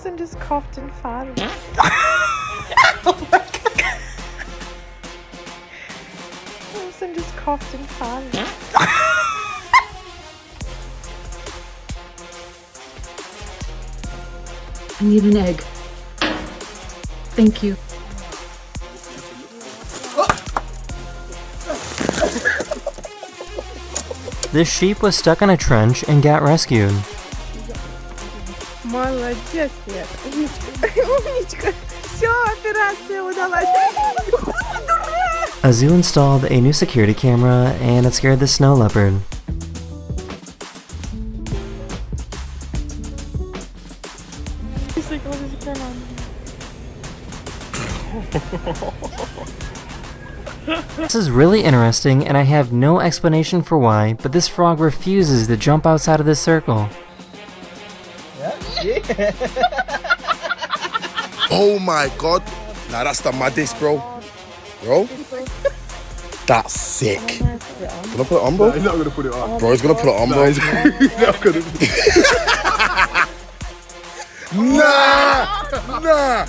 Wilson just coughed and farted. Wilson just coughed and farted. I need an egg. Thank you. This sheep was stuck in a trench and got rescued. Молодец, Свет. Умничка. Все, операция удалась. A zoo installed a new security camera and it scared the snow leopard. He's like, what is going on? This is really interesting and I have no explanation for why, but this frog refuses to jump outside of this circle. Oh my god. Nah, that's the maddest, bro. Bro? That's sick. Gonna put it on, bro? He's not gonna put it on. Bro, he's gonna put it on, bro. He's not gonna. Nah! Nah!